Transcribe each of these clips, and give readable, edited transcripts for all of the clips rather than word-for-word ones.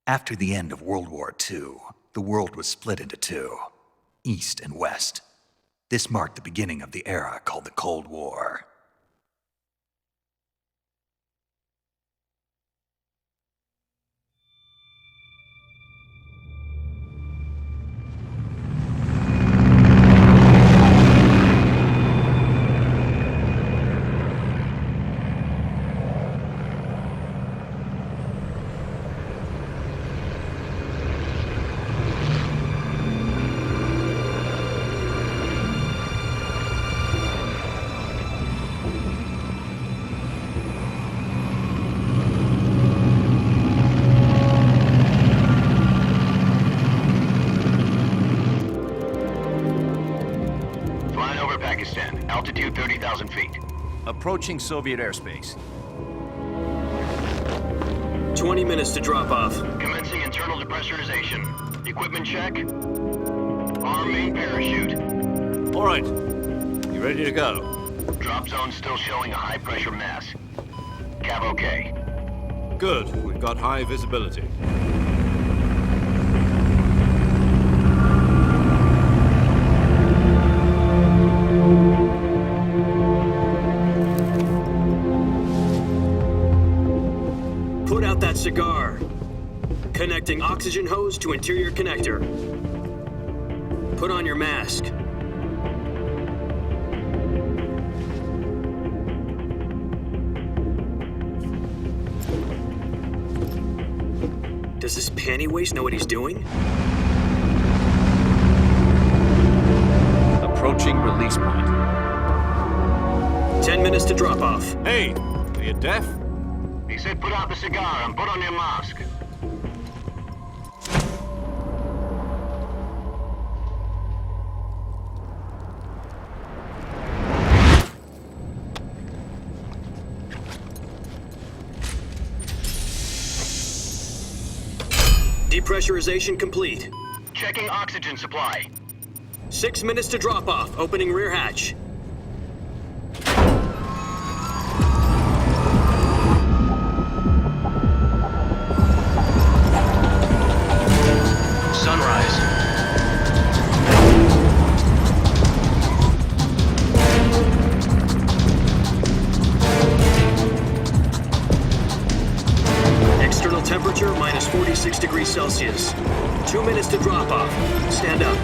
After the end of World War II, the world was split into two, East and West. This marked the beginning of the era called the Cold War. Altitude 30,000 feet. Approaching Soviet airspace. 20 minutes to drop off. Commencing internal depressurization. Equipment check. Arm main parachute. All right. You ready to go? Drop zone still showing a high pressure mass. Cav okay. Good. We've got high visibility. Put out that cigar. Connecting oxygen hose to interior connector. Put on your mask. Does this panty waste know what he's doing? Approaching release point. 10 minutes to drop off. Hey, are you deaf? He said put out the cigar and put on your mask. Depressurization complete. Checking oxygen supply. 6 minutes to drop off. Opening rear hatch. Sunrise. External temperature minus 46 degrees Celsius. 2 minutes to drop off. Stand up.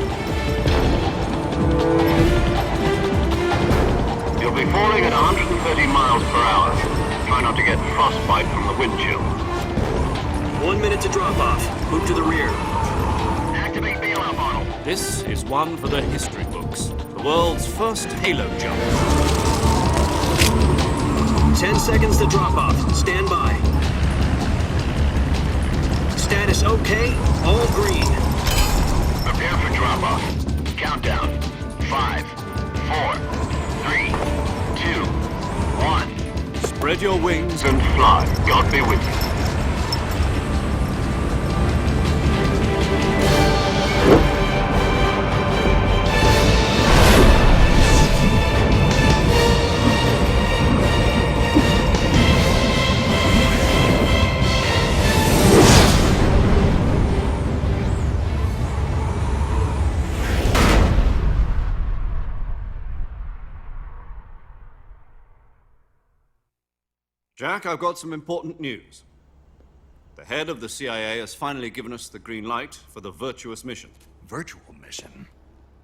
You'll be falling at 130 miles per hour. Try not to get frostbite from the wind chill. 1 minute to drop off. Move to the rear. Activate bailout model. This is one for the history books. The world's first halo jump. 10 seconds to drop off. Stand by. Status okay. All green. Prepare for drop-off. Countdown. 5, 4, 3, 2, 1. Spread your wings And fly. God be with you. Jack, I've got some important news. The head of the CIA has finally given us the green light for the virtuous mission. Virtual mission?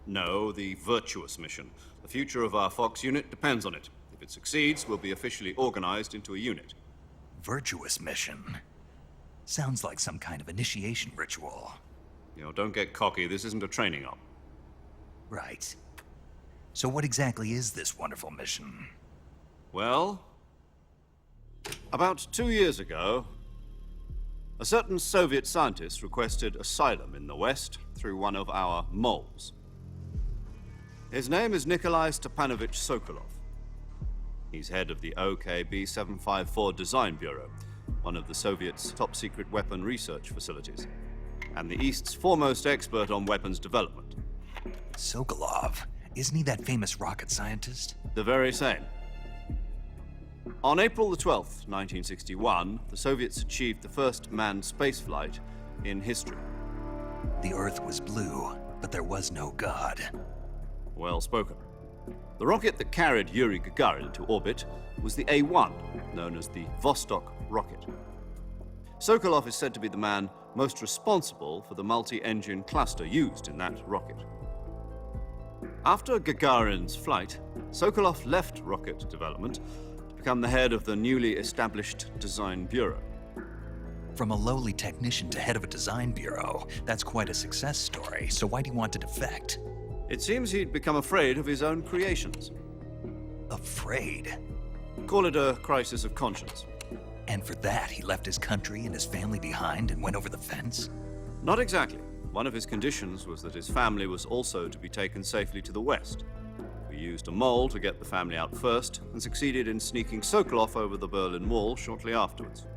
No, the virtuous mission. The future of our Fox unit depends on it. If it succeeds, we'll be officially organized into a unit. Virtuous mission? Sounds like some kind of initiation ritual. You know, don't get cocky. This isn't a training op. Right. So what exactly is this wonderful mission? Well, about 2 years ago, a certain Soviet scientist requested asylum in the West through one of our moles. His name is Nikolai Stepanovich Sokolov. He's head of the OKB 754 Design Bureau, one of the Soviets' top-secret weapon research facilities, and the East's foremost expert on weapons development. Sokolov? Isn't he that famous rocket scientist? The very same. On April the 12th, 1961, the Soviets achieved the first manned spaceflight in history. The Earth was blue, but there was no God. Well spoken. The rocket that carried Yuri Gagarin to orbit was the A-1, known as the Vostok rocket. Sokolov is said to be the man most responsible for the multi-engine cluster used in that rocket. After Gagarin's flight, Sokolov left rocket development to become the head of the newly established Design Bureau. From a lowly technician to head of a design bureau, that's quite a success story, so why do you want to defect? It seems he'd become afraid of his own creations. Afraid? Call it a crisis of conscience. And for that, he left his country and his family behind and went over the fence? Not exactly. One of his conditions was that his family was also to be taken safely to the west. We used a mole to get the family out first and succeeded in sneaking Sokolov over the Berlin Wall shortly afterwards.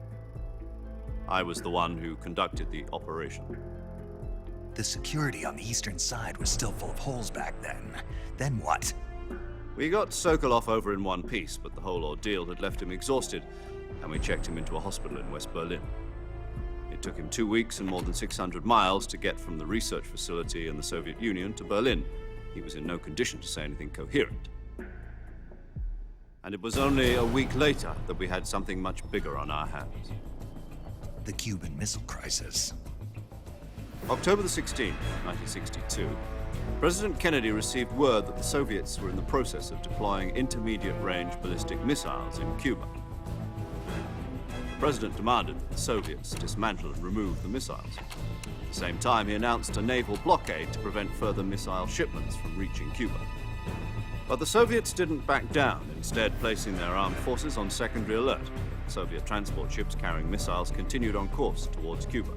I was the one who conducted the operation. The security on the eastern side was still full of holes back then. Then what? We got Sokolov over in one piece, but the whole ordeal had left him exhausted, and we checked him into a hospital in West Berlin. It took him 2 weeks and more than 600 miles to get from the research facility in the Soviet Union to Berlin. He was in no condition to say anything coherent. And it was only a week later that we had something much bigger on our hands. The Cuban Missile Crisis. October the 16th, 1962, President Kennedy received word that the Soviets were in the process of deploying intermediate-range ballistic missiles in Cuba. The President demanded that the Soviets dismantle and remove the missiles. At the same time, he announced a naval blockade to prevent further missile shipments from reaching Cuba. But the Soviets didn't back down, instead placing their armed forces on secondary alert. Soviet transport ships carrying missiles continued on course towards Cuba.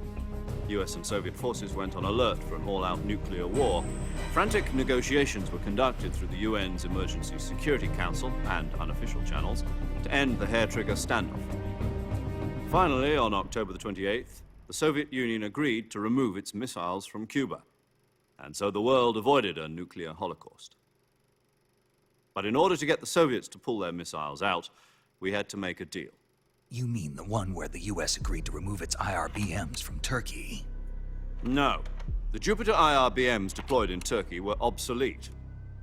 US and Soviet forces went on alert for an all-out nuclear war. Frantic negotiations were conducted through the UN's Emergency Security Council and unofficial channels to end the hair-trigger standoff. Finally, on October the 28th, the Soviet Union agreed to remove its missiles from Cuba. And so the world avoided a nuclear holocaust. But in order to get the Soviets to pull their missiles out, we had to make a deal. You mean the one where the US agreed to remove its IRBMs from Turkey? No. The Jupiter IRBMs deployed in Turkey were obsolete,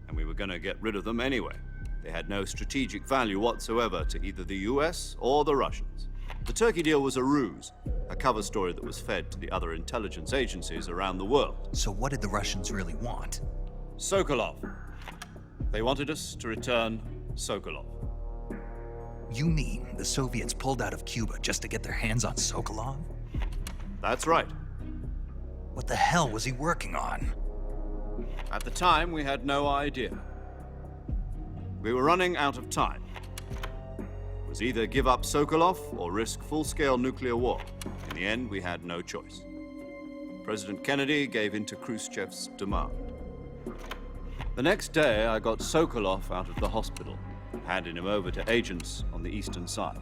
and we were going to get rid of them anyway. They had no strategic value whatsoever to either the US or the Russians. The Turkey deal was a ruse, a cover story that was fed to the other intelligence agencies around the world. So what did the Russians really want? Sokolov. They wanted us to return Sokolov. You mean the Soviets pulled out of Cuba just to get their hands on Sokolov? That's right. What the hell was he working on? At the time, we had no idea. We were running out of time. It was either give up Sokolov or risk full-scale nuclear war. In the end, we had no choice. President Kennedy gave in to Khrushchev's demand. The next day, I got Sokolov out of the hospital, handing him over to agents on the eastern side.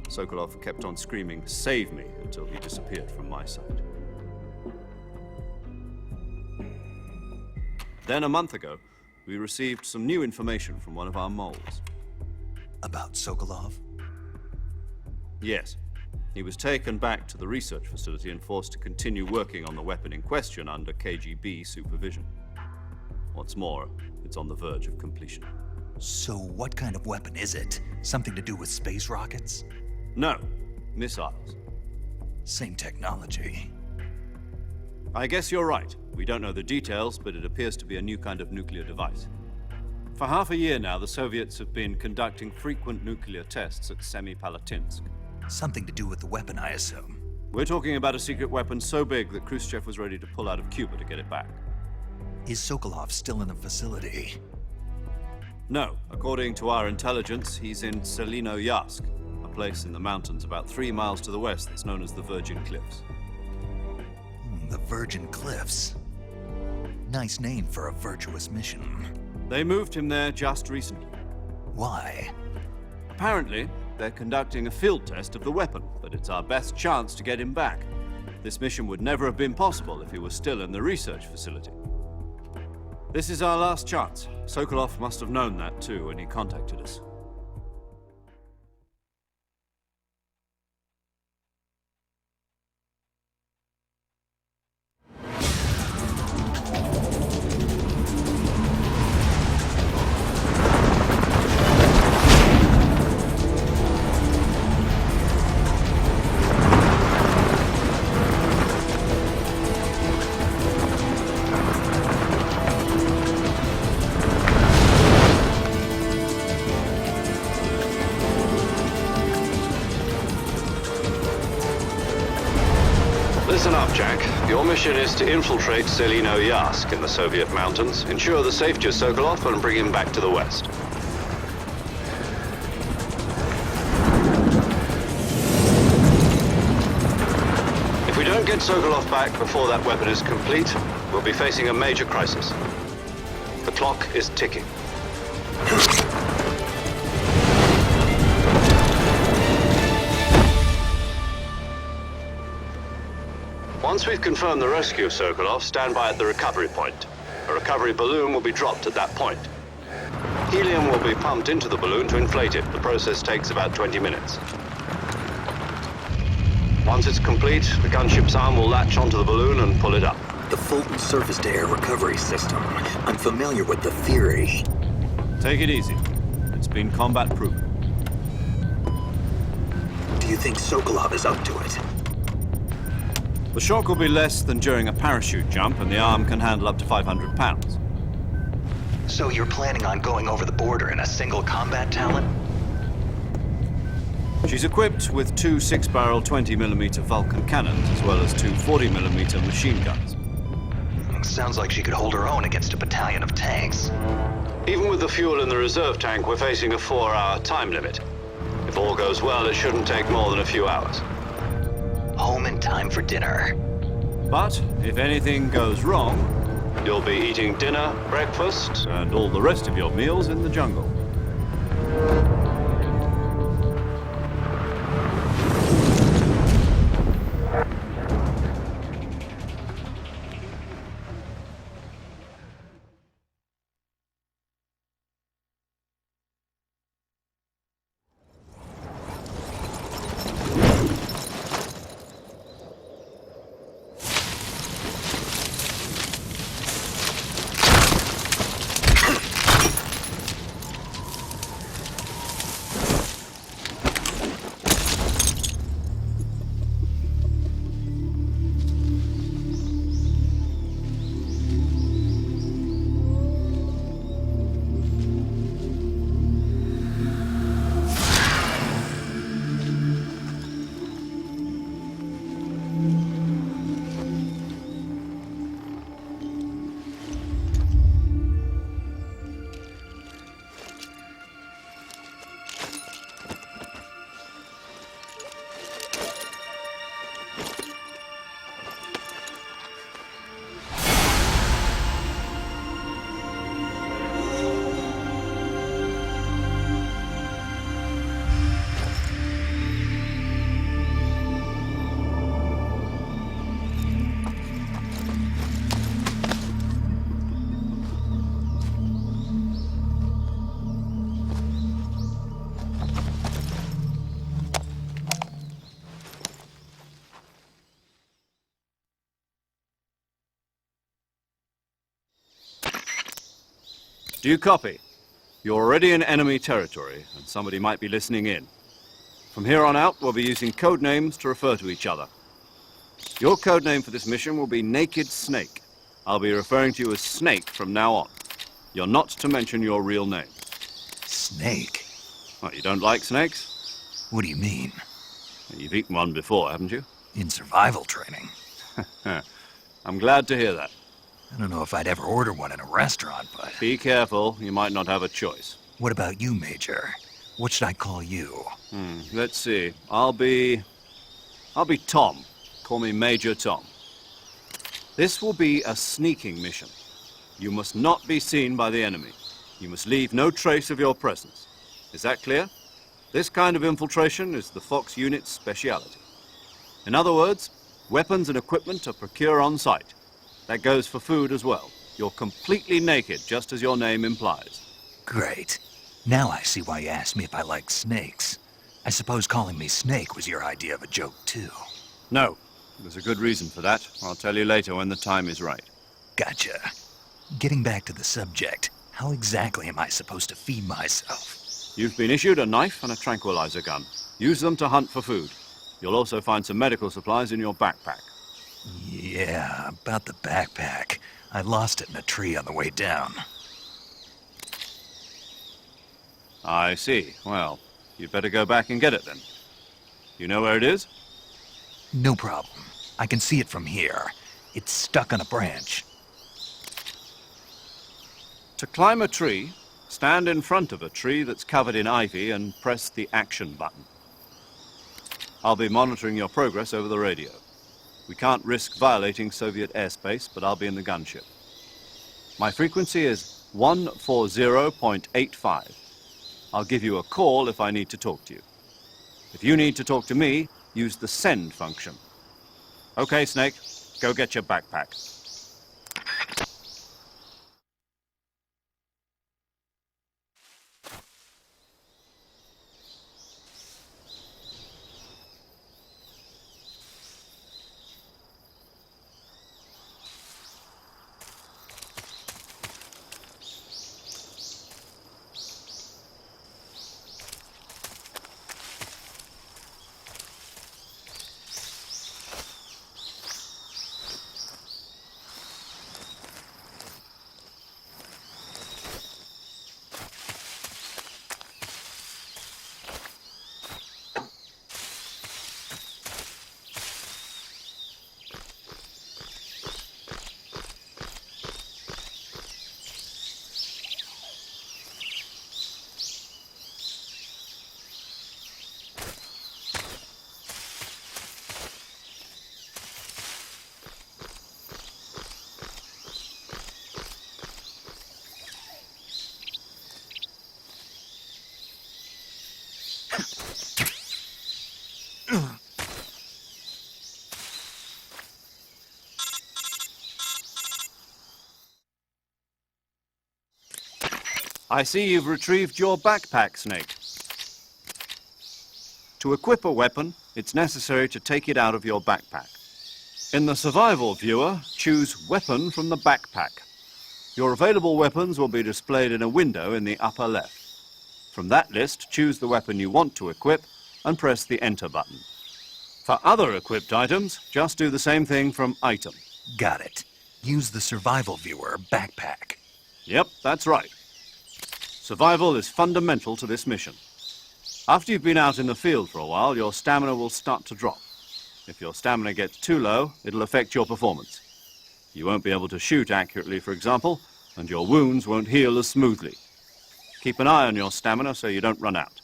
Sokolov kept on screaming, "Save me," until he disappeared from my sight. Then a month ago, we received some new information from one of our moles. About Sokolov? Yes. He was taken back to the research facility and forced to continue working on the weapon in question under KGB supervision. What's more, it's on the verge of completion. So what kind of weapon is it? Something to do with space rockets? No, missiles. Same technology. I guess you're right. We don't know the details, but it appears to be a new kind of nuclear device. For half a year now, the Soviets have been conducting frequent nuclear tests at Semipalatinsk. Something to do with the weapon, I assume. We're talking about a secret weapon so big that Khrushchev was ready to pull out of Cuba to get it back. Is Sokolov still in the facility? No. According to our intelligence, he's in Selinoyarsk, a place in the mountains about 3 miles to the west that's known as the Virgin Cliffs. The Virgin Cliffs. Nice name for a virtuous mission. They moved him there just recently. Why? Apparently, they're conducting a field test of the weapon, but it's our best chance to get him back. This mission would never have been possible if he was still in the research facility. This is our last chance. Sokolov must have known that too when he contacted us. Listen up, Jack. Your mission is to infiltrate Selino-Yask in the Soviet mountains, ensure the safety of Sokolov, and bring him back to the West. If we don't get Sokolov back before that weapon is complete, we'll be facing a major crisis. The clock is ticking. Once we've confirmed the rescue of Sokolov, stand by at the recovery point. A recovery balloon will be dropped at that point. Helium will be pumped into the balloon to inflate it. The process takes about 20 minutes. Once it's complete, the gunship's arm will latch onto the balloon and pull it up. The Fulton surface-to-air recovery system. I'm familiar with the theory. Take it easy. It's been combat-proven. Do you think Sokolov is up to it? The shock will be less than during a parachute jump, and the arm can handle up to 500 pounds. So you're planning on going over the border in a single combat talent? She's equipped with two 6-barrel 20mm Vulcan cannons, as well as two 40mm machine guns. Sounds like she could hold her own against a battalion of tanks. Even with the fuel in the reserve tank, we're facing a 4-hour time limit. If all goes well, it shouldn't take more than a few hours. Home in time for dinner. But if anything goes wrong, You'll be eating dinner, breakfast, and all the rest of your meals in the jungle. Do you copy? You're already in enemy territory, and somebody might be listening in. From here on out, we'll be using code names to refer to each other. Your code name for this mission will be Naked Snake. I'll be referring to you as Snake from now on. You're not to mention your real name. Snake? What, you don't like snakes? What do you mean? You've eaten one before, haven't you? In survival training. I'm glad to hear that. I don't know if I'd ever order one in a restaurant, but... Be careful, you might not have a choice. What about you, Major? What should I call you? Let's see. I'll be Tom. Call me Major Tom. This will be a sneaking mission. You must not be seen by the enemy. You must leave no trace of your presence. Is that clear? This kind of infiltration is the Fox unit's speciality. In other words, weapons and equipment are procured on site. That goes for food as well. You're completely naked, just as your name implies. Great. Now I see why you asked me if I like snakes. I suppose calling me Snake was your idea of a joke, too. No. There's a good reason for that. I'll tell you later when the time is right. Gotcha. Getting back to the subject, how exactly am I supposed to feed myself? You've been issued a knife and a tranquilizer gun. Use them to hunt for food. You'll also find some medical supplies in your backpack. Yeah, about the backpack. I lost it in a tree on the way down. I see. Well, you'd better go back and get it then. You know where it is? No problem. I can see it from here. It's stuck on a branch. To climb a tree, stand in front of a tree that's covered in ivy and press the action button. I'll be monitoring your progress over the radio. We can't risk violating Soviet airspace, but I'll be in the gunship. My frequency is 140.85. I'll give you a call if I need to talk to you. If you need to talk to me, use the send function. Okay, Snake, go get your backpack. I see you've retrieved your backpack, Snake. To equip a weapon, it's necessary to take it out of your backpack. In the survival viewer, choose Weapon from the backpack. Your available weapons will be displayed in a window in the upper left. From that list, choose the weapon you want to equip and press the Enter button. For other equipped items, just do the same thing from Item. Got it. Use the survival viewer backpack. Yep, that's right. Survival is fundamental to this mission. After you've been out in the field for a while, your stamina will start to drop. If your stamina gets too low, it'll affect your performance. You won't be able to shoot accurately, for example, and your wounds won't heal as smoothly. Keep an eye on your stamina so you don't run out.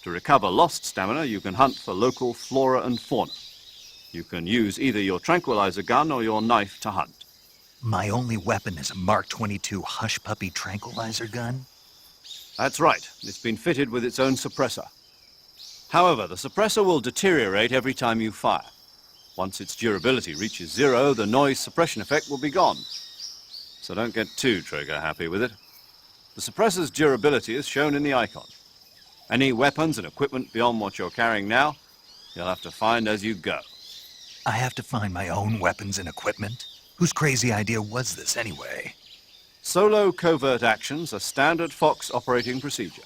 To recover lost stamina, you can hunt for local flora and fauna. You can use either your tranquilizer gun or your knife to hunt. My only weapon is a Mark 22 Hush Puppy tranquilizer gun? That's right. It's been fitted with its own suppressor. However, the suppressor will deteriorate every time you fire. Once its durability reaches 0, the noise suppression effect will be gone. So don't get too trigger happy with it. The suppressor's durability is shown in the icon. Any weapons and equipment beyond what you're carrying now, you'll have to find as you go. I have to find my own weapons and equipment? Whose crazy idea was this anyway? Solo covert actions are standard Fox operating procedure.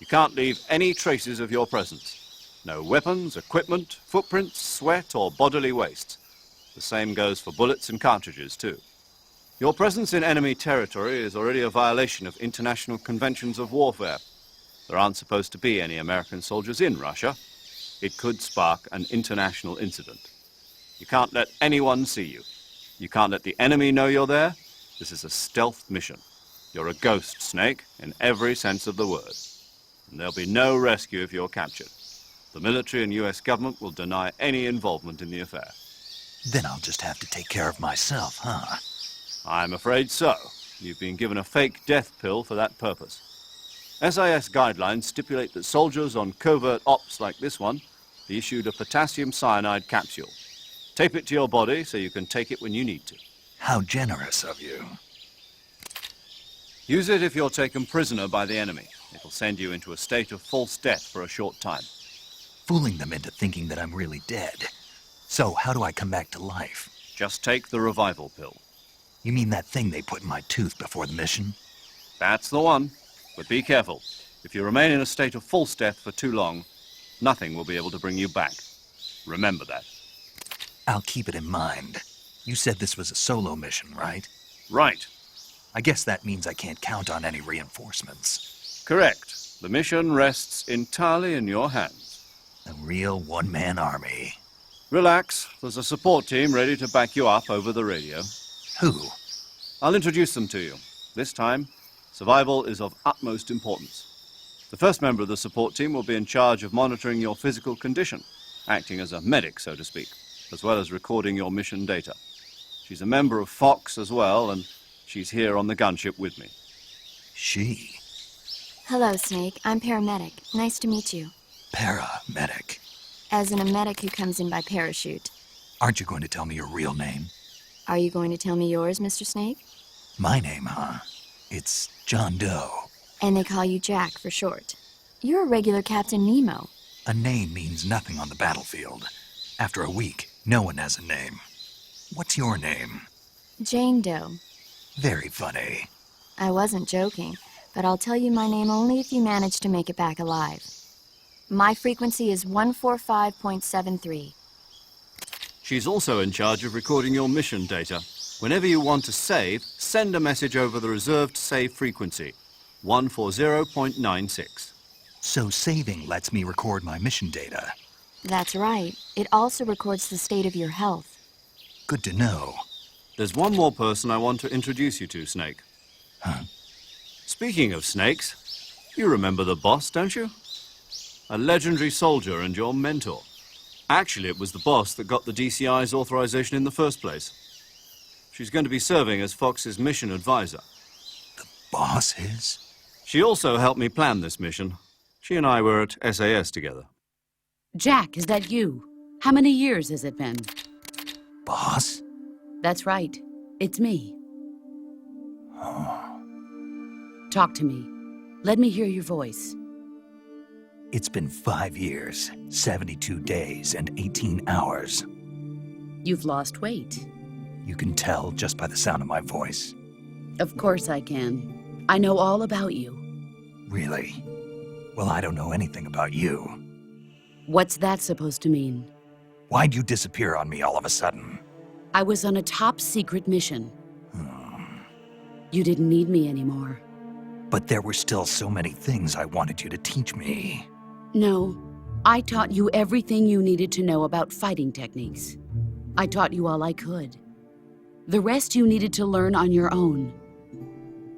You can't leave any traces of your presence. No weapons, equipment, footprints, sweat, or bodily waste. The same goes for bullets and cartridges, too. Your presence in enemy territory is already a violation of international conventions of warfare. There aren't supposed to be any American soldiers in Russia. It could spark an international incident. You can't let anyone see you. You can't let the enemy know you're there. This is a stealth mission. You're a ghost, Snake, in every sense of the word. And there'll be no rescue if you're captured. The military and US government will deny any involvement in the affair. Then I'll just have to take care of myself, huh? I'm afraid so. You've been given a fake death pill for that purpose. SIS guidelines stipulate that soldiers on covert ops like this one be issued a potassium cyanide capsule. Tape it to your body so you can take it when you need to. How generous of you. Use it if you're taken prisoner by the enemy. It'll send you into a state of false death for a short time. Fooling them into thinking that I'm really dead. So, how do I come back to life? Just take the revival pill. You mean that thing they put in my tooth before the mission? That's the one. But be careful. If you remain in a state of false death for too long, nothing will be able to bring you back. Remember that. I'll keep it in mind. You said this was a solo mission, right? Right. I guess that means I can't count on any reinforcements. Correct. The mission rests entirely in your hands. A real one-man army. Relax. There's a support team ready to back you up over the radio. Who? I'll introduce them to you. This time, survival is of utmost importance. The first member of the support team will be in charge of monitoring your physical condition, acting as a medic, so to speak, as well as recording your mission data. She's a member of Fox as well, and she's here on the gunship with me. She. Hello, Snake. I'm paramedic. Nice to meet you. Paramedic. As in a medic who comes in by parachute. Aren't you going to tell me your real name? Are you going to tell me yours, Mr. Snake? My name, huh? It's John Doe. And they call you Jack for short. You're a regular Captain Nemo. A name means nothing on the battlefield. After a week, no one has a name. What's your name? Jane Doe. Very funny. I wasn't joking, but I'll tell you my name only if you manage to make it back alive. My frequency is 145.73. She's also in charge of recording your mission data. Whenever you want to save, send a message over the reserved save frequency, 140.96. So saving lets me record my mission data. That's right. It also records the state of your health. Good to know. There's one more person I want to introduce you to, Snake. Huh? Speaking of snakes, you remember the boss, don't you? A legendary soldier and your mentor. Actually, it was the boss that got the DCI's authorization in the first place. She's going to be serving as Fox's mission advisor. The boss is? She also helped me plan this mission. She and I were at SAS together. Jack, is that you? How many years has it been? Boss? That's right. It's me. Oh. Talk to me. Let me hear your voice. It's been 5 years, 72 days, and 18 hours. You've lost weight. You can tell just by the sound of my voice. Of course I can. I know all about you. Really? Well, I don't know anything about you. What's that supposed to mean? Why'd you disappear on me all of a sudden? I was on a top-secret mission. You didn't need me anymore. But there were still so many things I wanted you to teach me. No, I taught you everything you needed to know about fighting techniques. I taught you all I could. The rest you needed to learn on your own.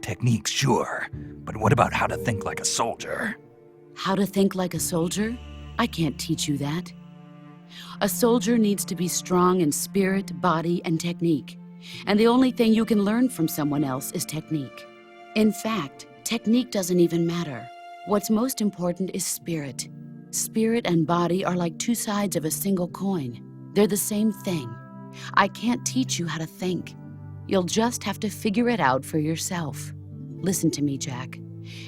Techniques, sure. But what about how to think like a soldier? How to think like a soldier? I can't teach you that. A soldier needs to be strong in spirit, body, and technique. And the only thing you can learn from someone else is technique. In fact, technique doesn't even matter. What's most important is spirit. Spirit and body are like two sides of a single coin. They're the same thing. I can't teach you how to think. You'll just have to figure it out for yourself. Listen to me, Jack.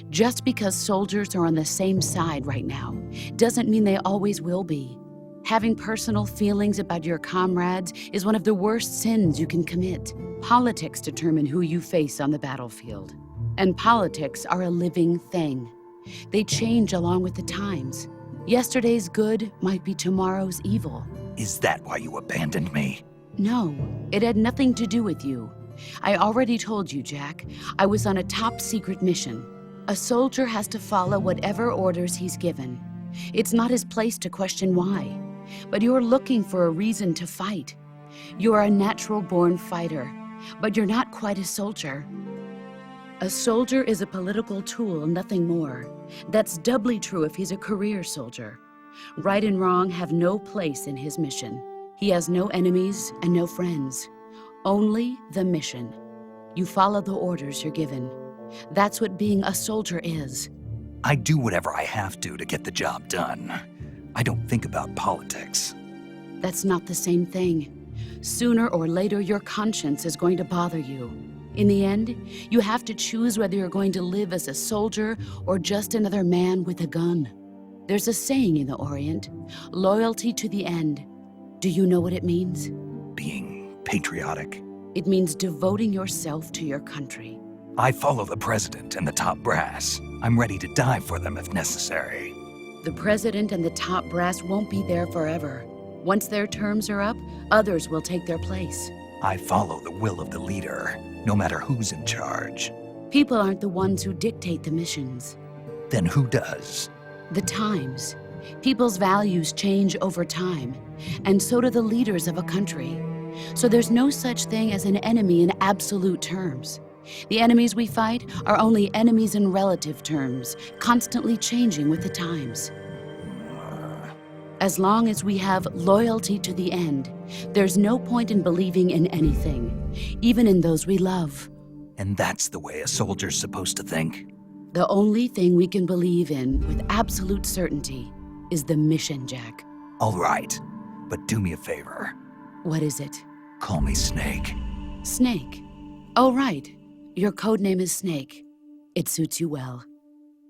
Just because soldiers are on the same side right now doesn't mean they always will be. Having personal feelings about your comrades is one of the worst sins you can commit. Politics determine who you face on the battlefield. And politics are a living thing. They change along with the times. Yesterday's good might be tomorrow's evil. Is that why you abandoned me? No, it had nothing to do with you. I already told you, Jack. I was on a top-secret mission. A soldier has to follow whatever orders he's given. It's not his place to question why. But you're looking for a reason to fight. You're a natural-born fighter, but you're not quite a soldier. A soldier is a political tool, nothing more. That's doubly true if he's a career soldier. Right and wrong have no place in his mission. He has no enemies and no friends. Only the mission. You follow the orders you're given. That's what being a soldier is. I do whatever I have to get the job done. I don't think about politics. That's not the same thing. Sooner or later, your conscience is going to bother you. In the end, you have to choose whether you're going to live as a soldier or just another man with a gun. There's a saying in the Orient, loyalty to the end. Do you know what it means? Being patriotic. It means devoting yourself to your country. I follow the president and the top brass. I'm ready to die for them if necessary. The president and the top brass won't be there forever. Once their terms are up, others will take their place. I follow the will of the leader, no matter who's in charge. People aren't the ones who dictate the missions. Then who does? The times. People's values change over time, and so do the leaders of a country. So there's no such thing as an enemy in absolute terms. The enemies we fight are only enemies in relative terms, constantly changing with the times. As long as we have loyalty to the end, there's no point in believing in anything, even in those we love. And that's the way a soldier's supposed to think? The only thing we can believe in with absolute certainty is the mission, Jack. All right, but do me a favor. What is it? Call me Snake. Snake. Oh, right. Your code name is Snake. It suits you well.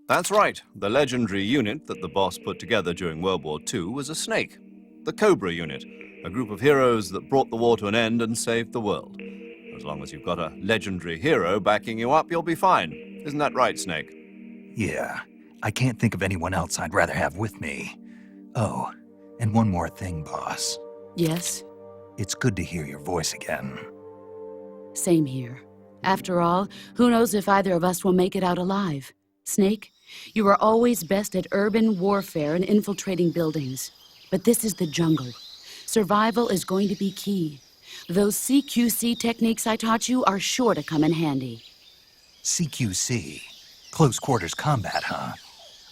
That's right. The legendary unit that the boss put together during World War II was a snake. The Cobra unit, a group of heroes that brought the war to an end and saved the world. As long as you've got a legendary hero backing you up, you'll be fine. Isn't that right, Snake? Yeah, I can't think of anyone else I'd rather have with me. Oh, and one more thing, boss. Yes? It's good to hear your voice again. Same here. After all, who knows if either of us will make it out alive? Snake, you are always best at urban warfare and infiltrating buildings. But this is the jungle. Survival is going to be key. Those CQC techniques I taught you are sure to come in handy. CQC? Close quarters combat, huh?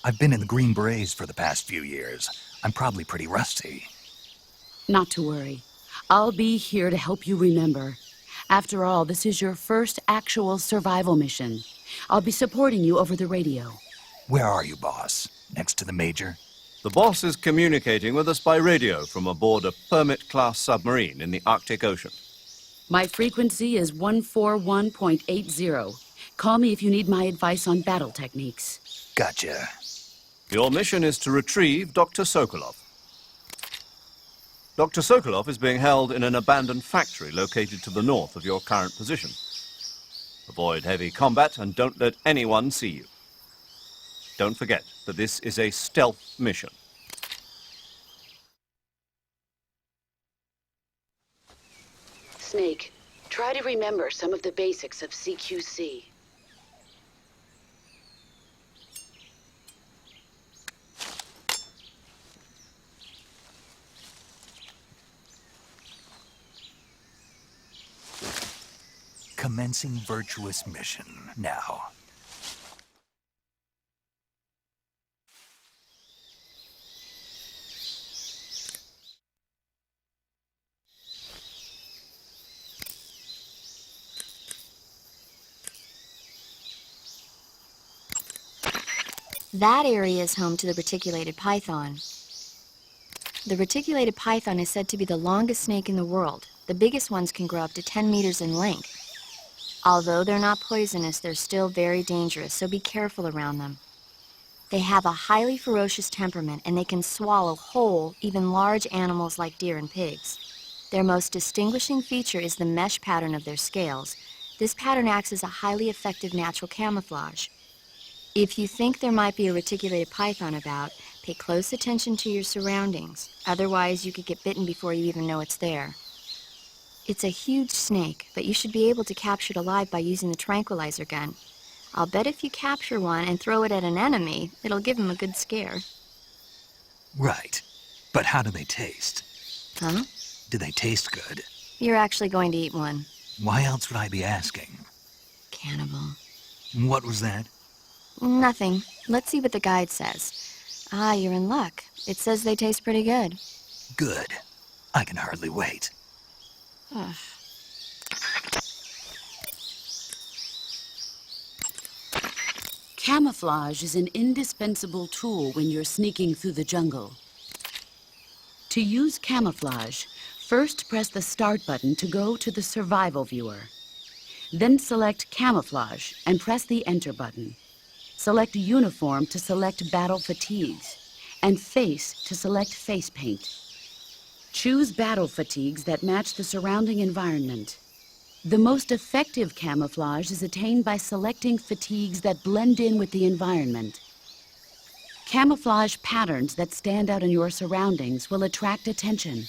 I've been in the Green Berets for the past few years. I'm probably pretty rusty. Not to worry. I'll be here to help you remember. After all, this is your first actual survival mission. I'll be supporting you over the radio. Where are you, boss? Next to the Major? The boss is communicating with us by radio from aboard a Permit-class submarine in the Arctic Ocean. My frequency is 141.80. Call me if you need my advice on battle techniques. Gotcha. Your mission is to retrieve Dr. Sokolov. Dr. Sokolov is being held in an abandoned factory located to the north of your current position. Avoid heavy combat and don't let anyone see you. Don't forget that this is a stealth mission. Snake, try to remember some of the basics of CQC. Commencing virtuous mission now. That area is home to the reticulated python. The reticulated python is said to be the longest snake in the world. The biggest ones can grow up to 10 meters in length. Although they're not poisonous, they're still very dangerous, so be careful around them. They have a highly ferocious temperament, and they can swallow whole, even large animals like deer and pigs. Their most distinguishing feature is the mesh pattern of their scales. This pattern acts as a highly effective natural camouflage. If you think there might be a reticulated python about, pay close attention to your surroundings. Otherwise, you could get bitten before you even know it's there. It's a huge snake, but you should be able to capture it alive by using the tranquilizer gun. I'll bet if you capture one and throw it at an enemy, it'll give him a good scare. Right. But how do they taste? Huh? Do they taste good? You're actually going to eat one. Why else would I be asking? Cannibal. What was that? Nothing. Let's see what the guide says. Ah, you're in luck. It says they taste pretty good. Good. I can hardly wait. Ugh. Camouflage is an indispensable tool when you're sneaking through the jungle. To use camouflage, first press the Start button to go to the Survival viewer. Then select Camouflage and press the Enter button. Select Uniform to select Battle Fatigues, and Face to select Face Paint. Choose battle fatigues that match the surrounding environment. The most effective camouflage is attained by selecting fatigues that blend in with the environment. Camouflage patterns that stand out in your surroundings will attract attention.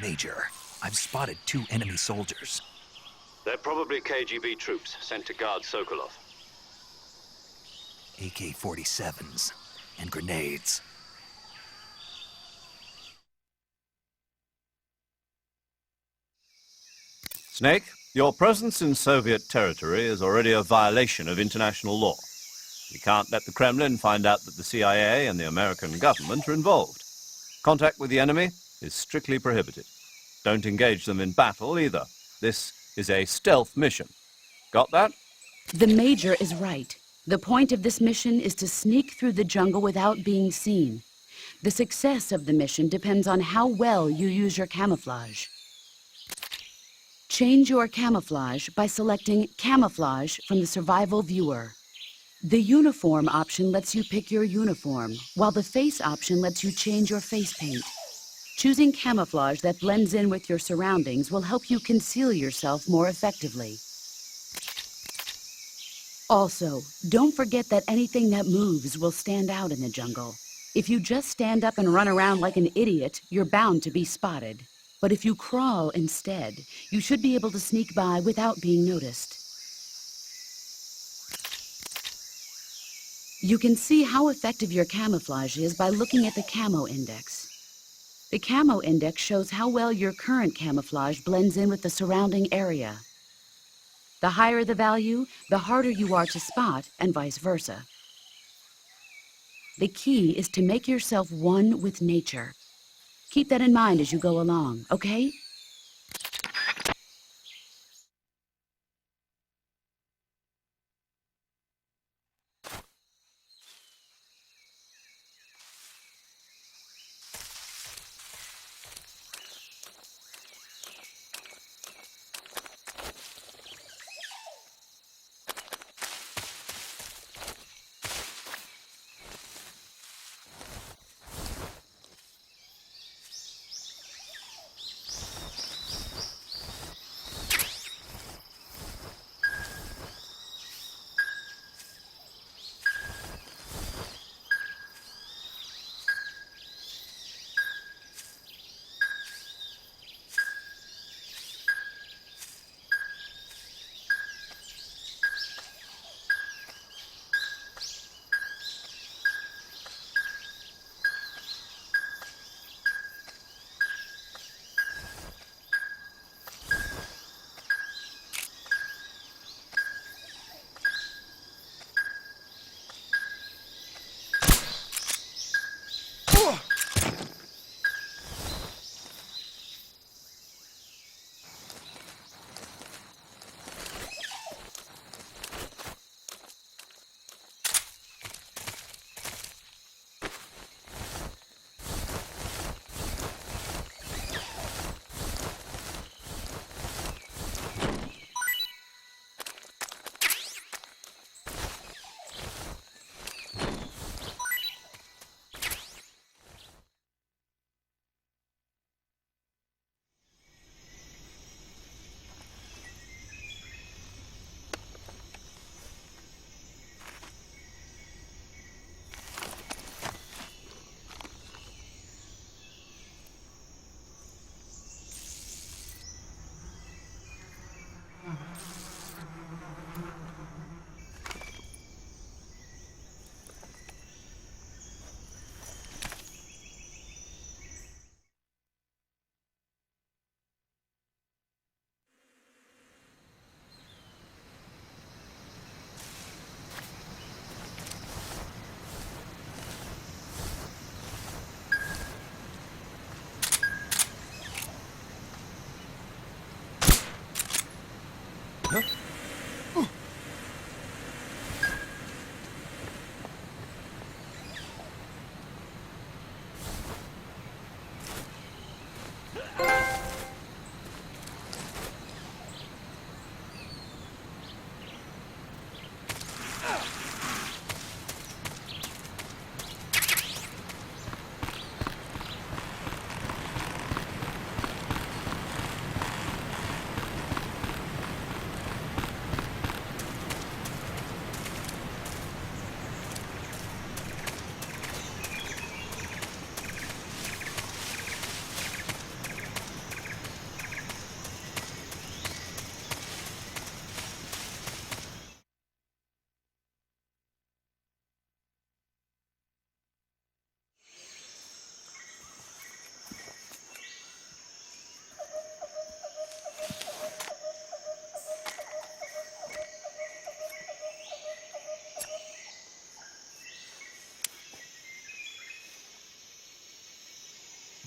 Major, I've spotted 2 enemy soldiers. They're probably KGB troops sent to guard Sokolov. AK-47s and grenades. Snake, your presence in Soviet territory is already a violation of international law. You can't let the Kremlin find out that the CIA and the American government are involved. Contact with the enemy is strictly prohibited. Don't engage them in battle either. This is a stealth mission. Got that? The Major is right. The point of this mission is to sneak through the jungle without being seen. The success of the mission depends on how well you use your camouflage. Change your camouflage by selecting Camouflage from the Survival Viewer. The Uniform option lets you pick your uniform, while the Face option lets you change your face paint. Choosing camouflage that blends in with your surroundings will help you conceal yourself more effectively. Also, don't forget that anything that moves will stand out in the jungle. If you just stand up and run around like an idiot, you're bound to be spotted. But if you crawl instead, you should be able to sneak by without being noticed. You can see how effective your camouflage is by looking at the camo index. The camo index shows how well your current camouflage blends in with the surrounding area. The higher the value, the harder you are to spot, and vice versa. The key is to make yourself one with nature. Keep that in mind as you go along, okay?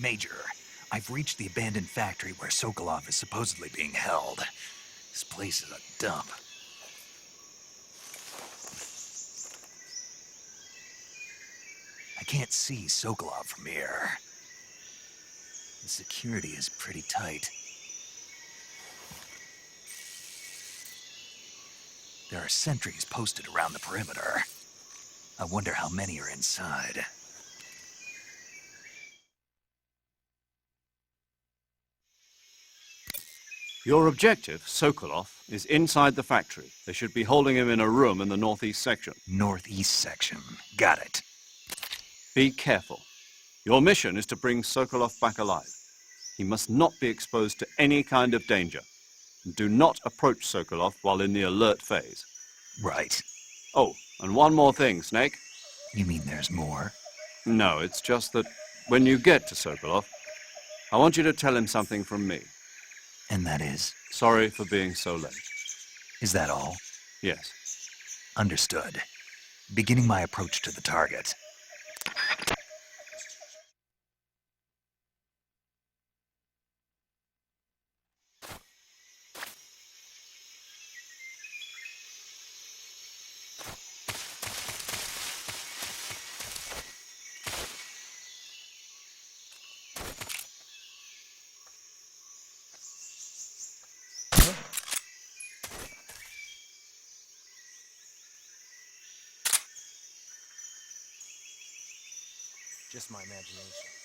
Major, I've reached the abandoned factory where Sokolov is supposedly being held. This place is a dump. I can't see Sokolov from here. The security is pretty tight. There are sentries posted around the perimeter. I wonder how many are inside. Your objective, Sokolov, is inside the factory. They should be holding him in a room in the northeast section. Northeast section. Got it. Be careful. Your mission is to bring Sokolov back alive. He must not be exposed to any kind of danger. Do not approach Sokolov while in the alert phase. Right. Oh, and one more thing, Snake. You mean there's more? No, it's just that when you get to Sokolov, I want you to tell him something from me. And that is? Sorry for being so late. Is that all? Yes. Understood. Beginning my approach to the target. Just my imagination.